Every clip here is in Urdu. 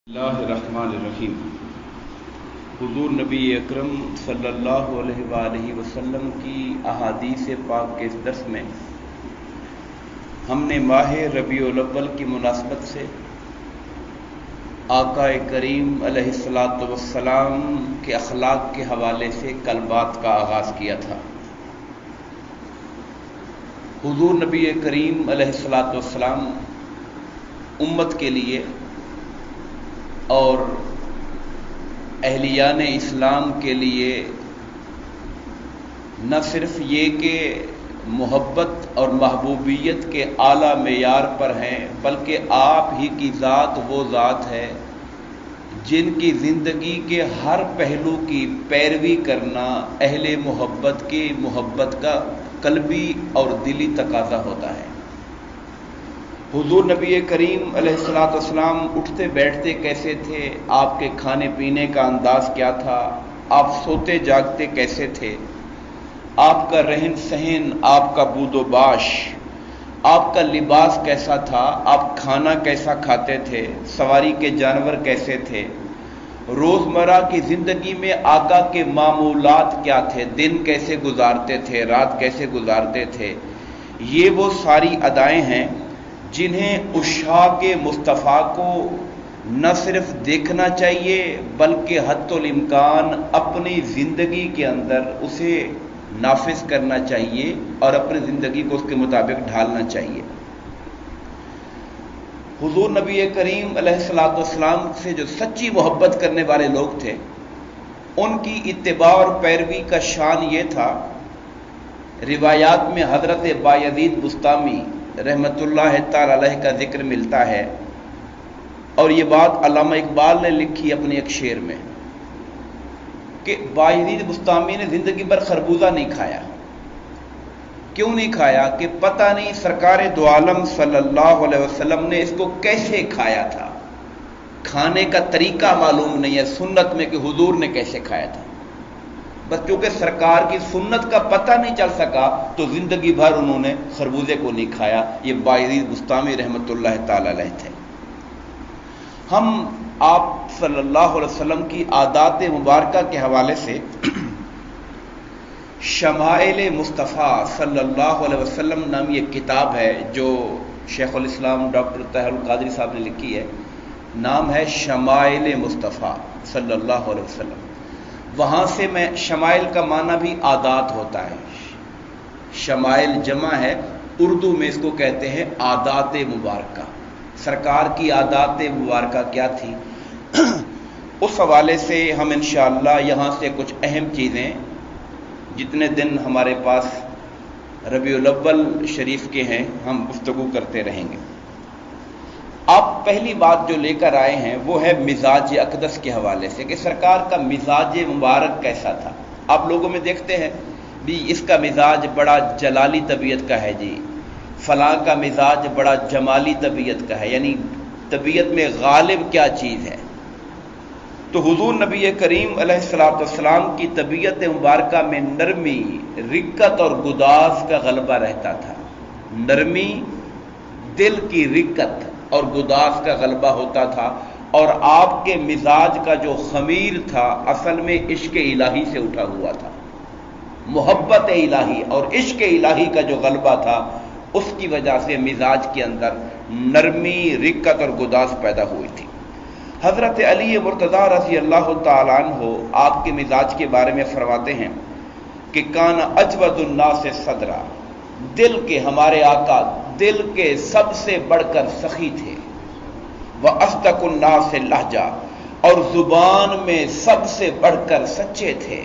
اللہ الرحمن الرحیم۔ حضور نبی اکرم صلی اللہ علیہ وآلہ وسلم کی احادیث پاک کے اس درس میں ہم نے ماہ ربیع الاول کی مناسبت سے آقا کریم علیہ الصلاۃ والسلام کے اخلاق کے حوالے سے کل بات کا آغاز کیا تھا۔ حضور نبی کریم علیہ الصلاۃ والسلام امت کے لیے اور اہلیان اسلام کے لیے نہ صرف یہ کہ محبت اور محبوبیت کے اعلیٰ معیار پر ہیں، بلکہ آپ ہی کی ذات وہ ذات ہے جن کی زندگی کے ہر پہلو کی پیروی کرنا اہل محبت کی محبت کا قلبی اور دلی تقاضا ہوتا ہے۔ حضور نبی کریم علیہ الصلاۃ والسلام اٹھتے بیٹھتے کیسے تھے، آپ کے کھانے پینے کا انداز کیا تھا، آپ سوتے جاگتے کیسے تھے، آپ کا رہن سہن، آپ کا بود و باش، آپ کا لباس کیسا تھا، آپ کھانا کیسا کھاتے تھے، سواری کے جانور کیسے تھے، روزمرہ کی زندگی میں آقا کے معمولات کیا تھے، دن کیسے گزارتے تھے، رات کیسے گزارتے تھے، یہ وہ ساری ادائیں ہیں جنہیں عشاق مصطفیٰ کو نہ صرف دیکھنا چاہیے بلکہ حتی الامکان اپنی زندگی کے اندر اسے نافذ کرنا چاہیے اور اپنی زندگی کو اس کے مطابق ڈھالنا چاہیے۔ حضور نبی کریم علیہ الصلاۃ والسلام سے جو سچی محبت کرنے والے لوگ تھے، ان کی اتباع اور پیروی کا شان یہ تھا۔ روایات میں حضرت بایزید بسطامی رحمۃ اللہ تعالی علیہ کا ذکر ملتا ہے، اور یہ بات علامہ اقبال نے لکھی اپنے ایک شعر میں کہ بایزید بسطامی نے زندگی بھر خربوزہ نہیں کھایا۔ کیوں نہیں کھایا؟ کہ پتہ نہیں سرکار دو عالم صلی اللہ علیہ وسلم نے اس کو کیسے کھایا تھا، کھانے کا طریقہ معلوم نہیں ہے سنت میں کہ حضور نے کیسے کھایا تھا، بس کیونکہ سرکار کی سنت کا پتہ نہیں چل سکا تو زندگی بھر انہوں نے خربوزے کو نہیں کھایا۔ یہ بایزید بسطامی رحمۃ اللہ تعالی علیہ تھے۔ ہم آپ صلی اللہ علیہ وسلم کی عادات مبارکہ کے حوالے سے شمائل مصطفیٰ صلی اللہ علیہ وسلم نامی ایک کتاب ہے جو شیخ الاسلام ڈاکٹر طاہر القادری صاحب نے لکھی ہے، نام ہے شمائل مصطفیٰ صلی اللہ علیہ وسلم۔ وہاں سے میں شمائل کا معنی بھی عادات ہوتا ہے، شمائل جمع ہے، اردو میں اس کو کہتے ہیں عادات مبارکہ۔ سرکار کی عادات مبارکہ کیا تھی، اس حوالے سے ہم انشاءاللہ یہاں سے کچھ اہم چیزیں جتنے دن ہمارے پاس ربیع الاول شریف کے ہیں ہم گفتگو کرتے رہیں گے۔ آپ پہلی بات جو لے کر آئے ہیں وہ ہے مزاج اقدس کے حوالے سے کہ سرکار کا مزاج مبارک کیسا تھا۔ آپ لوگوں میں دیکھتے ہیں بھی اس کا مزاج بڑا جلالی طبیعت کا ہے، جی فلاں کا مزاج بڑا جمالی طبیعت کا ہے، یعنی طبیعت میں غالب کیا چیز ہے۔ تو حضور نبی کریم علیہ الصلوۃ والسلام کی طبیعت مبارکہ میں نرمی، رقت اور گداز کا غلبہ رہتا تھا۔ نرمی، دل کی رقت اور گداز کا غلبہ ہوتا تھا، اور آپ کے مزاج کا جو خمیر تھا اصل میں عشق الہی سے اٹھا ہوا تھا۔ محبت الہی اور عشق الہی کا جو غلبہ تھا اس کی وجہ سے مزاج کے اندر نرمی، رقت اور گداز پیدا ہوئی تھی۔ حضرت علی مرتضیٰ رضی اللہ تعالیٰ عنہ آپ کے مزاج کے بارے میں فرماتے ہیں کہ کان اجود الناس صدرا، دل کے ہمارے آقا دل کے سب سے بڑھ کر سخی تھے، وَأَصْدَقُ النَّاسِ لَہْجَةً، اور زبان میں سب سے بڑھ کر سچے تھے،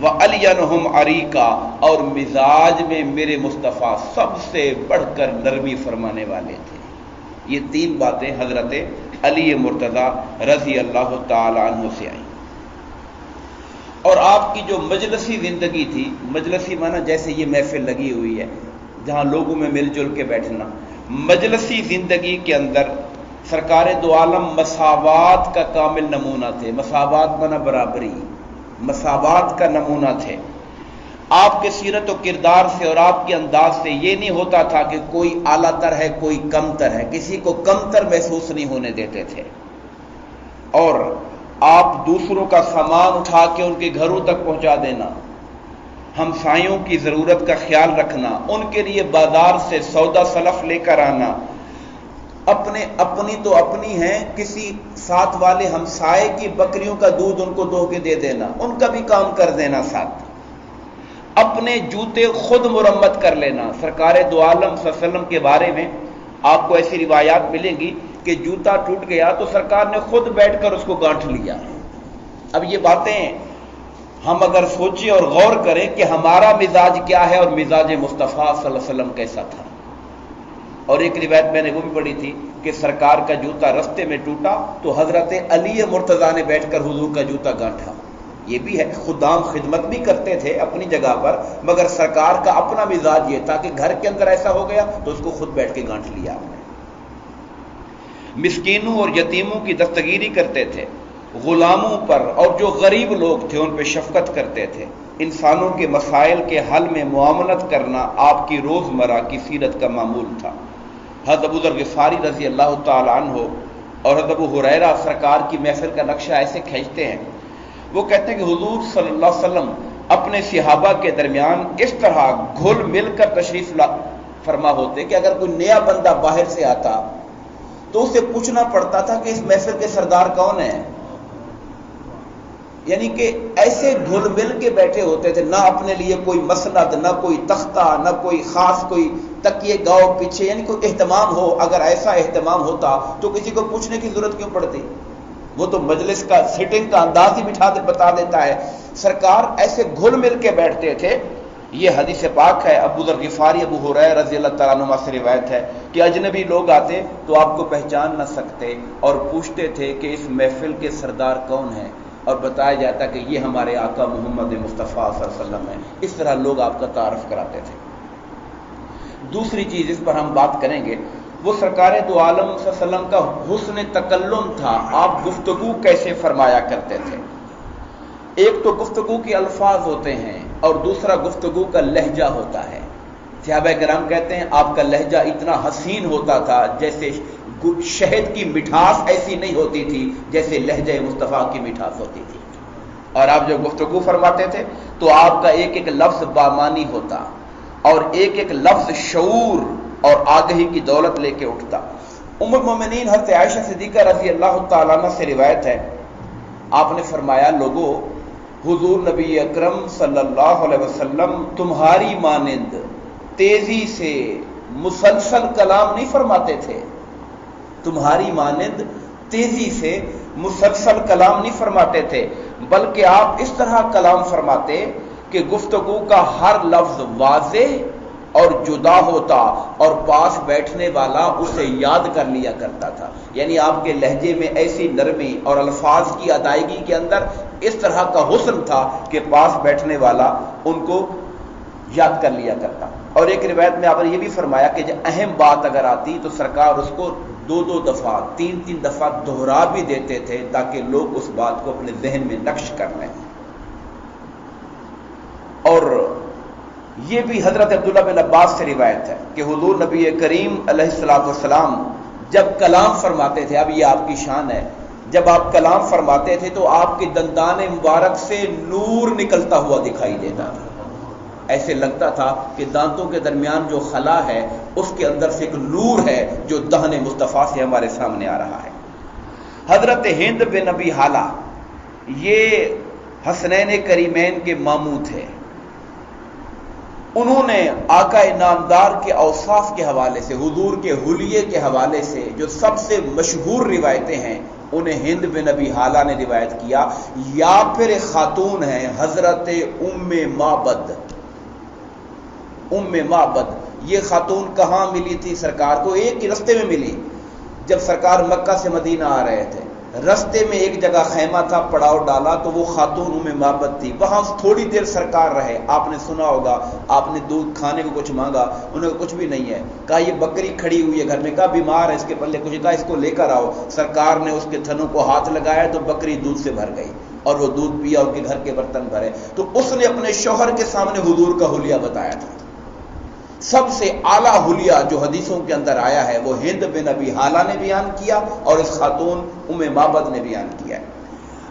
وَأَلْيَنُهُمْ عَرِيقًا، اور مزاج میں میرے مصطفیٰ سب سے بڑھ کر نرمی فرمانے والے تھے۔ یہ تین باتیں حضرت علی مرتضیٰ رضی اللہ تعالی عنہ سے آئیں۔ اور آپ کی جو مجلسی زندگی تھی، مجلسی مانا جیسے یہ محفل لگی ہوئی ہے جہاں لوگوں میں مل جل کے بیٹھنا، مجلسی زندگی کے اندر سرکار دو عالم مساوات کا کامل نمونہ تھے۔ مساوات مانا برابری، مساوات کا نمونہ تھے۔ آپ کے سیرت و کردار سے اور آپ کے انداز سے یہ نہیں ہوتا تھا کہ کوئی اعلیٰ تر ہے کوئی کم تر ہے، کسی کو کم تر محسوس نہیں ہونے دیتے تھے۔ اور آپ دوسروں کا سامان اٹھا کے ان کے گھروں تک پہنچا دینا، ہمسایوں کی ضرورت کا خیال رکھنا، ان کے لیے بازار سے سودا سلف لے کر آنا، اپنی تو اپنی ہیں، کسی ساتھ والے ہمسائے کی بکریوں کا دودھ ان کو دھو کے دے دینا، ان کا بھی کام کر دینا ساتھ، اپنے جوتے خود مرمت کر لینا۔ سرکار دو عالم صلی اللہ علیہ وسلم کے بارے میں آپ کو ایسی روایات ملیں گی کہ جوتا ٹوٹ گیا تو سرکار نے خود بیٹھ کر اس کو گانٹھ لیا۔ اب یہ باتیں ہم اگر سوچیں اور غور کریں کہ ہمارا مزاج کیا ہے اور مزاج مصطفیٰ صلی اللہ علیہ وسلم کیسا تھا۔ اور ایک روایت میں نے وہ بھی پڑھی تھی کہ سرکار کا جوتا رستے میں ٹوٹا تو حضرت علی مرتضیٰ نے بیٹھ کر حضور کا جوتا گانٹھا۔ یہ بھی ہے، خدام خدمت بھی کرتے تھے اپنی جگہ پر، مگر سرکار کا اپنا مزاج یہ تھا کہ گھر کے اندر ایسا ہو گیا تو اس کو خود بیٹھ کے گانٹھ لیا آپ نے۔ مسکینوں اور یتیموں کی دستگیری کرتے تھے، غلاموں پر اور جو غریب لوگ تھے ان پہ شفقت کرتے تھے، انسانوں کے مسائل کے حل میں معاونت کرنا آپ کی روزمرہ کی سیرت کا معمول تھا۔ حضرت ابو ذر غفاری رضی اللہ تعالی عنہ اور حضرت ابو ہریرہ سرکار کی محفل کا نقشہ ایسے کھینچتے ہیں، وہ کہتے ہیں کہ حضور صلی اللہ علیہ وسلم اپنے صحابہ کے درمیان اس طرح گھل مل کر تشریف فرما ہوتے کہ اگر کوئی نیا بندہ باہر سے آتا تو اسے پوچھنا پڑتا تھا کہ اس محفل کے سردار کون ہیں، یعنی کہ ایسے گھل مل کے بیٹھے ہوتے تھے، نہ اپنے لیے کوئی مسند، نہ کوئی تختہ، نہ کوئی خاص کوئی تکیے گاؤ پیچھے، یعنی کوئی اہتمام ہو۔ اگر ایسا اہتمام ہوتا تو کسی کو پوچھنے کی ضرورت کیوں پڑتی؟ وہ تو مجلس کا سٹنگ کا انداز ہی بتا دیتا ہے۔ سرکار ایسے گھل مل کے بیٹھتے تھے۔ یہ حدیث پاک ہے، ابو ذر غفاری ابو ہریرہ رضی اللہ تعالیٰ عنہ سے روایت ہے کہ اجنبی لوگ آتے تو آپ کو پہچان نہ سکتے اور پوچھتے تھے کہ اس محفل کے سردار کون ہیں، اور بتایا جاتا کہ یہ ہمارے آقا محمد مصطفیٰ صلی اللہ علیہ وسلم ہیں۔ اس طرح لوگ آپ کا تعارف کراتے تھے۔ دوسری چیز اس پر ہم بات کریں گے، وہ سرکار دو عالم صلی اللہ علیہ وسلم کا حسن تکلم تھا۔ آپ گفتگو کیسے فرمایا کرتے تھے؟ ایک تو گفتگو کے الفاظ ہوتے ہیں اور دوسرا گفتگو کا لہجہ ہوتا ہے۔ صحابہ کرام کہتے ہیں آپ کا لہجہ اتنا حسین ہوتا تھا جیسے شہد کی مٹھاس ایسی نہیں ہوتی تھی جیسے لہجہ مصطفیٰ کی مٹھاس ہوتی تھی۔ اور آپ جب گفتگو فرماتے تھے تو آپ کا ایک ایک لفظ بامانی ہوتا اور ایک ایک لفظ شعور اور آگہی کی دولت لے کے اٹھتا۔ ام المومنین حضرت عائشہ صدیقہ رضی اللہ تعالیٰ عنہ سے روایت ہے، آپ نے فرمایا لوگو، حضور نبی اکرم صلی اللہ علیہ وسلم تمہاری مانند تیزی سے مسلسل کلام نہیں فرماتے تھے، تمہاری مانند تیزی سے مسلسل کلام نہیں فرماتے تھے، بلکہ آپ اس طرح کلام فرماتے کہ گفتگو کا ہر لفظ واضح اور جدا ہوتا اور پاس بیٹھنے والا اسے یاد کر لیا کرتا تھا۔ یعنی آپ کے لہجے میں ایسی نرمی اور الفاظ کی ادائیگی کے اندر اس طرح کا حسن تھا کہ پاس بیٹھنے والا ان کو یاد کر لیا کرتا۔ اور ایک روایت میں آپ نے یہ بھی فرمایا کہ جب اہم بات اگر آتی تو سرکار اس کو دو دفعہ تین دفعہ دہرا بھی دیتے تھے تاکہ لوگ اس بات کو اپنے ذہن میں نقش کر لیں۔ اور یہ بھی حضرت عبداللہ بن عباس سے روایت ہے کہ حضور نبی کریم علیہ السلام جب کلام فرماتے تھے، اب یہ آپ کی شان ہے، جب آپ کلام فرماتے تھے تو آپ کے دندان مبارک سے نور نکلتا ہوا دکھائی دیتا تھا۔ ایسے لگتا تھا کہ دانتوں کے درمیان جو خلا ہے اس کے اندر سے ایک نور ہے جو دہن مصطفیٰ سے ہمارے سامنے آ رہا ہے۔ حضرت ہند بن ابی حالہ یہ حسنین کریمین کے ماموں تھے۔ انہوں نے آقا نامدار کے اوصاف کے حوالے سے، حضور کے حلیے کے حوالے سے جو سب سے مشہور روایتیں ہیں انہیں ہند بن ابی حالہ نے روایت کیا، یا پھر خاتون ہیں حضرت ام معبد۔ ام معبد یہ خاتون کہاں ملی تھی سرکار کو؟ ایک ہی رستے میں ملی۔ جب سرکار مکہ سے مدینہ آ رہے تھے، رستے میں ایک جگہ خیمہ تھا، پڑاؤ ڈالا تو وہ خاتون ام معبد تھی، وہاں تھوڑی دیر سرکار رہے۔ آپ نے سنا ہوگا، آپ نے دودھ کھانے کو کچھ مانگا، انہوں نے کچھ بھی نہیں ہے، کہا یہ بکری کھڑی ہوئی ہے گھر میں، کہا بیمار ہے اس کے پلے کچھ، کہا اس کو لے کر آؤ۔ سرکار نے اس کے تھنوں کو ہاتھ لگایا تو بکری دودھ سے بھر گئی اور وہ دودھ پیا، ان کے گھر کے برتن بھرے۔ تو اس نے اپنے شوہر کے سامنے حضور کا حلیہ بتایا تھا سب سے اعلیٰ حلیہ جو حدیثوں کے اندر آیا ہے وہ ہند بن ابی حالہ نے بیان کیا اور اس خاتون ام معبد نے بیان کیا ہے۔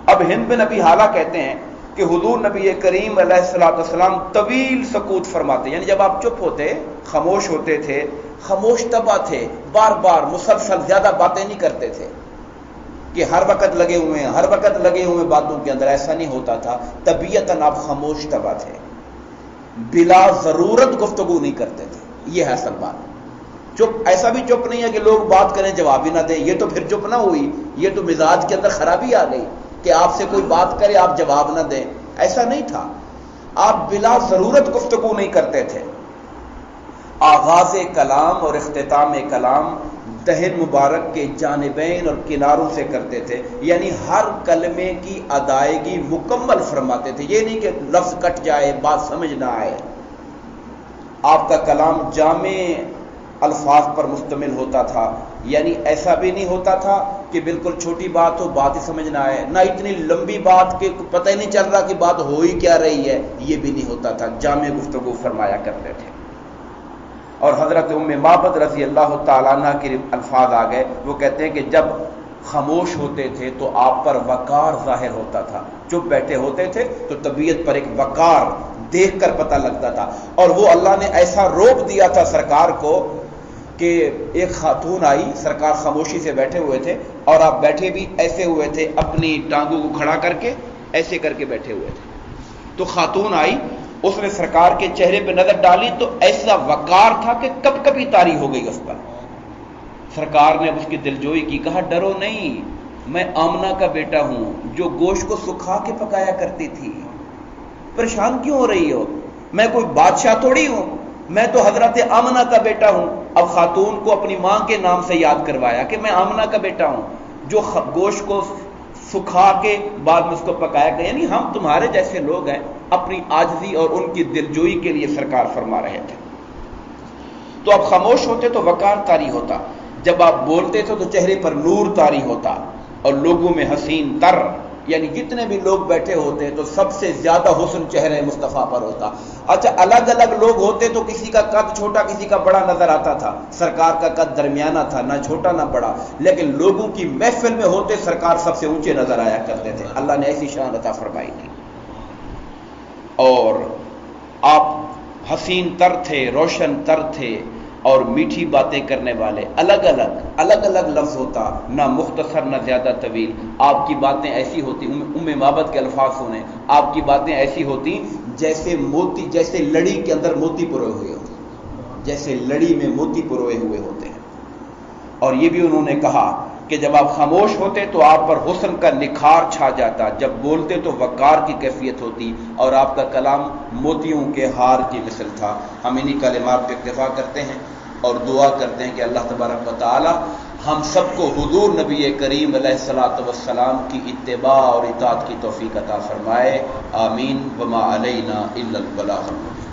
اب ہند بن ابی حالہ کہتے ہیں کہ حضور نبی کریم علیہ الصلوۃ والسلام طویل سکوت فرماتے، یعنی جب آپ چپ ہوتے، خاموش ہوتے تھے، خاموش طبع تھے، بار بار مسلسل زیادہ باتیں نہیں کرتے تھے کہ ہر وقت لگے ہوئے ہیں، ہر وقت لگے ہوئے باتوں کے اندر، ایسا نہیں ہوتا تھا۔ طبیعتاً آپ خاموش طبع تھے، بلا ضرورت گفتگو نہیں کرتے تھے، یہ ہے اصل بات۔ چپ ایسا بھی چپ نہیں ہے کہ لوگ بات کریں جواب ہی نہ دیں، یہ تو پھر چپ نہ ہوئی، یہ تو مزاج کے اندر خرابی آ گئی کہ آپ سے کوئی بات کرے آپ جواب نہ دیں، ایسا نہیں تھا۔ آپ بلا ضرورت گفتگو نہیں کرتے تھے۔ آغاز کلام اور اختتام کلام دہن مبارک کے جانبین اور کناروں سے کرتے تھے، یعنی ہر کلمے کی ادائیگی مکمل فرماتے تھے، یہ نہیں کہ لفظ کٹ جائے بات سمجھ نہ آئے۔ آپ کا کلام جامع الفاظ پر مشتمل ہوتا تھا، یعنی ایسا بھی نہیں ہوتا تھا کہ بالکل چھوٹی بات ہو بات ہی سمجھ نہ آئے، نہ اتنی لمبی بات کہ پتہ ہی نہیں چل رہا کہ بات ہو ہی کیا رہی ہے، یہ بھی نہیں ہوتا تھا، جامع گفتگو فرمایا کرتے تھے۔ اور حضرت ام معبد رضی اللہ تعالیٰ عنہ کے الفاظ آ گئے، وہ کہتے ہیں کہ جب خاموش ہوتے تھے تو آپ پر وقار ظاہر ہوتا تھا، چپ بیٹھے ہوتے تھے تو طبیعت پر ایک وقار دیکھ کر پتہ لگتا تھا، اور وہ اللہ نے ایسا روب دیا تھا سرکار کو کہ ایک خاتون آئی، سرکار خاموشی سے بیٹھے ہوئے تھے اور آپ بیٹھے بھی ایسے ہوئے تھے، اپنی ٹانگوں کو کھڑا کر کے ایسے کر کے بیٹھے ہوئے تھے، تو خاتون آئی، اس نے سرکار کے چہرے پہ نظر ڈالی تو ایسا وقار تھا کہ کب کبھی طاری ہو گئی اس پر۔ سرکار نے اس کی دلجوئی کی، کہا ڈرو نہیں، میں آمنہ کا بیٹا ہوں جو گوشت کو سکھا کے پکایا کرتی تھی، پریشان کیوں ہو رہی ہو؟ میں کوئی بادشاہ تھوڑی ہوں، میں تو حضرت آمنہ کا بیٹا ہوں۔ اب خاتون کو اپنی ماں کے نام سے یاد کروایا کہ میں آمنہ کا بیٹا ہوں جو گوشت کو سکھا کے بعد میں اس کو پکایا گیا، یعنی ہم تمہارے جیسے لوگ ہیں۔ اپنی عاجزی اور ان کی دلجوئی کے لیے سرکار فرما رہے تھے۔ تو اب خاموش ہوتے تو وقار طاری ہوتا، جب آپ بولتے تھے تو چہرے پر نور طاری ہوتا، اور لوگوں میں حسین تر، یعنی جتنے بھی لوگ بیٹھے ہوتے تو سب سے زیادہ حسن چہرے مصطفیٰ پر ہوتا۔ اچھا الگ الگ لوگ ہوتے تو کسی کا قد چھوٹا کسی کا بڑا نظر آتا تھا، سرکار کا قد درمیانہ تھا، نہ چھوٹا نہ بڑا، لیکن لوگوں کی محفل میں ہوتے سرکار سب سے اونچے نظر آیا کرتے تھے، اللہ نے ایسی شان عطا فرمائی تھی۔ اور آپ حسین تر تھے، روشن تر تھے، اور میٹھی باتیں کرنے والے، الگ الگ لفظ ہوتا، نہ مختصر نہ زیادہ طویل۔ آپ کی باتیں ایسی ہوتی، ام معبد کے الفاظ سنیں، آپ کی باتیں ایسی ہوتی جیسے موتی، جیسے لڑی کے اندر موتی پروئے ہوئے ہوتے، جیسے لڑی میں موتی پروئے ہوئے ہوتے ہیں۔ اور یہ بھی انہوں نے کہا کہ جب آپ خاموش ہوتے تو آپ پر حسن کا نکھار چھا جاتا، جب بولتے تو وقار کی کیفیت ہوتی، اور آپ کا کلام موتیوں کے ہار کی مثل تھا۔ ہم انہی کلمات پہ اکتفا کرتے ہیں اور دعا کرتے ہیں کہ اللہ تبارک و تعالی ہم سب کو حضور نبی کریم علیہ الصلوۃ والسلام کی اتباع اور اطاعت کی توفیق عطا فرمائے، آمین۔ وما علینا الا البلاغ المبین۔